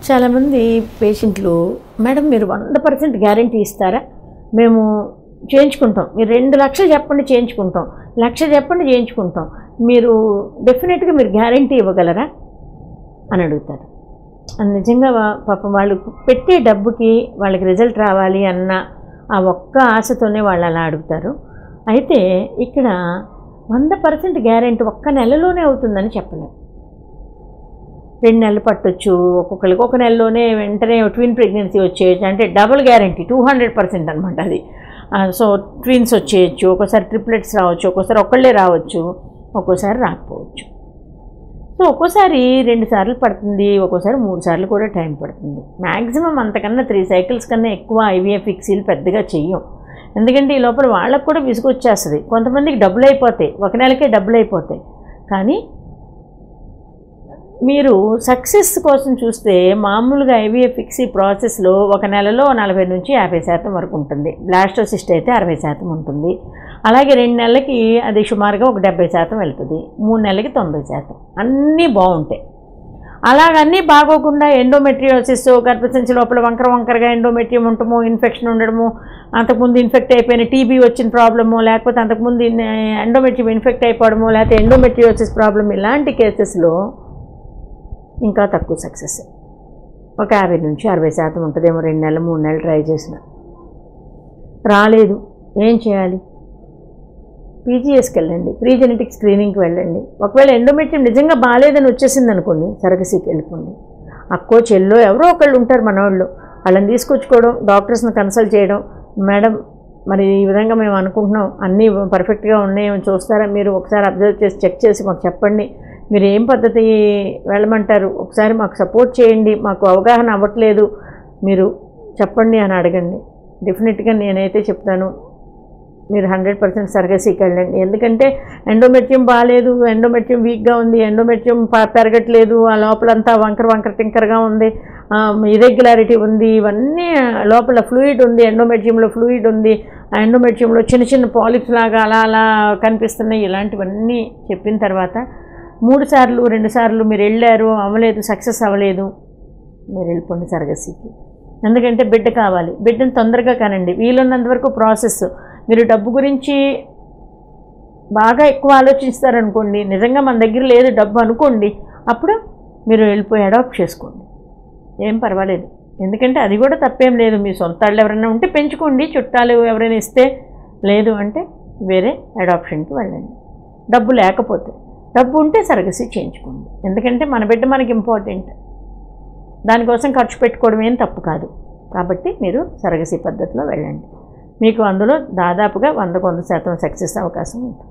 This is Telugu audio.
చాలామంది పేషెంట్లు మేడం మీరు 100% గ్యారంటీ ఇస్తారా? మేము చేయించుకుంటాం. మీరు 2 లక్షలు చెప్పండి చేయించుకుంటాం, 1,00,000 చెప్పండి చేయించుకుంటాం, మీరు డెఫినెట్గా మీరు గ్యారంటీ ఇవ్వగలరా అని అడుగుతారు. నిజంగా పాపం వాళ్ళు పెట్టే డబ్బుకి వాళ్ళకి రిజల్ట్ రావాలి అన్న ఆ ఒక్క ఆశతోనే వాళ్ళు అలా అడుగుతారు. అయితే ఇక్కడ 100% గ్యారంటీ ఒక్క నెలలోనే అవుతుందని చెప్పలేము. 2 నెలలు పట్టొచ్చు, ఒక్కొక్కరికి ఒక నెలలోనే వెంటనే ట్విన్ ప్రెగ్నెన్సీ వచ్చేయచ్చు. అంటే డబుల్ గ్యారంటీ 200% అనమాట అది. సో ట్విన్స్ వచ్చేయచ్చు, ఒక్కోసారి ట్రిప్లెట్స్ రావచ్చు, ఒక్కోసారి ఒక్కళ్ళే రావచ్చు, ఒక్కోసారి రాకపోవచ్చు. సో ఒక్కోసారి 2 సార్లు పడుతుంది, ఒక్కోసారి 3 సార్లు కూడా టైం పడుతుంది. మ్యాక్సిమం అంతకన్నా 3 సైకిల్స్ కన్నా ఎక్కువ ఐవీఎఫ్ ఫిక్సీలు పెద్దగా చెయ్యం. ఎందుకంటే ఈ లోపల వాళ్ళకు కూడా విసుగొచ్చేస్తుంది. కొంతమందికి డబ్బులు అయిపోతాయి, ఒక నెలకే డబ్బులు అయిపోతాయి. కానీ మీరు సక్సెస్ కోసం చూస్తే మామూలుగా ఐవీఎఫ్ ఫిక్సీ ప్రాసెస్లో ఒక నెలలో 40 నుంచి 50% వరకు ఉంటుంది. బ్లాస్టోసిస్ట్ అయితే 60% ఉంటుంది. అలాగే 2 నెలలకి అది సుమారుగా ఒక 70% వెళ్తుంది, 3 నెలలకి 90%. అన్నీ బాగుంటాయి. అలాగన్నీ బాగోకుండా ఎండోమెట్రియోసిస్, గర్భసంచి లోపల వంకరగా ఎండోమెట్రియం ఉండటము, ఇన్ఫెక్షన్ ఉండడము, అంతకుముందు ఇన్ఫెక్ట్ అయిపోయిన టీబీ వచ్చిన ప్రాబ్లము, లేకపోతే అంతకుముందు ఎండోమెట్రియం ఇన్ఫెక్ట్ అయిపోవడము, లేకపోతే ఎండోమెట్రియోసిస్ ప్రాబ్లం, ఇలాంటి కేసెస్లో ఇంకా తక్కువ సక్సెస్. ఒక 50 నుంచి 60% ఉంటుందేమో. 2 నెలలు 3 నెలలు ట్రై చేసిన రాలేదు, ఏం చేయాలి? పీజీఎస్కి వెళ్ళండి, ప్రీ జెనెటిక్ స్క్రీనింగ్కి వెళ్ళండి. ఒకవేళ ఎండోమెట్రియం నిజంగా బాగాలేదని వచ్చేసింది అనుకోండి, సరగసీకి వెళ్ళిపోండి. అక్కో చెల్లో ఎవరో ఒకళ్ళు ఉంటారు మనోళ్ళు, వాళ్ళని తీసుకొచ్చుకోవడం, డాక్టర్స్ని కన్సల్ట్ చేయడం. మేడం మరి ఈ విధంగా మేము అనుకుంటున్నాం, అన్నీ పర్ఫెక్ట్గా ఉన్నాయేమో చూస్తారా, మీరు ఒకసారి అబ్జర్వ్ చేసి చెక్ చేసి మాకు చెప్పండి, మీరు ఏం పద్ధతి వెళ్ళమంటారు, ఒకసారి మాకు సపోర్ట్ చేయండి, మాకు అవగాహన అవ్వట్లేదు, మీరు చెప్పండి అని అడగండి. డెఫినెట్గా నేనైతే చెప్తాను, మీరు 100% సర్గసీకి వెళ్ళండి. ఎందుకంటే ఎండోమెట్రియం బాగాలేదు, ఎండోమెట్రియం వీక్గా ఉంది, ఎండోమెట్రియం పెరగట్లేదు, ఆ లోపలంతా వంకర టింకర్గా ఉంది, ఇరెగ్యులారిటీ ఉంది, ఇవన్నీ లోపల ఫ్లూయిడ్ ఉంది, ఎండోమెట్రియంలో ఫ్లూయిడ్ ఉంది, ఆ ఎండోమెట్రియంలో చిన్న పాలిప్స్ లాగా అలా కనిపిస్తున్నాయి. ఇలాంటివన్నీ చెప్పిన తర్వాత 3 సార్లు 2 సార్లు మీరు వెళ్ళారు, అవ్వలేదు, సక్సెస్ అవ్వలేదు, మీరు వెళ్ళిపోండి సర్గసీకి. ఎందుకంటే బిడ్డ కావాలి, బిడ్డను తొందరగా కానండి, వీలున్నంత వరకు ప్రాసెస్. మీరు డబ్బు గురించి బాగా ఎక్కువ ఆలోచిస్తారనుకోండి, నిజంగా మన దగ్గర లేదు డబ్బు అనుకోండి, అప్పుడు మీరు వెళ్ళిపోయి అడాప్ట్ చేసుకోండి, ఏం పర్వాలేదు. ఎందుకంటే అది కూడా తప్పేం లేదు. మీ సొంత వాళ్ళు ఎవరైనా ఉంటే పెంచుకోండి, చుట్టాలు ఎవరైనా ఇస్తే, లేదు అంటే వేరే అడాప్షన్కి వెళ్ళండి. డబ్బు లేకపోతే, డబ్బు ఉంటే సర్గసీ చేయించుకోండి. ఎందుకంటే మన బిడ్డ మనకి ఇంపార్టెంట్, దానికోసం ఖర్చు పెట్టుకోవడం ఏం తప్పు కాదు. కాబట్టి మీరు సర్గసీ పద్ధతిలో వెళ్ళండి. మీకు అందులో దాదాపుగా 100% సక్సెస్ అవకాశం ఉంటుంది.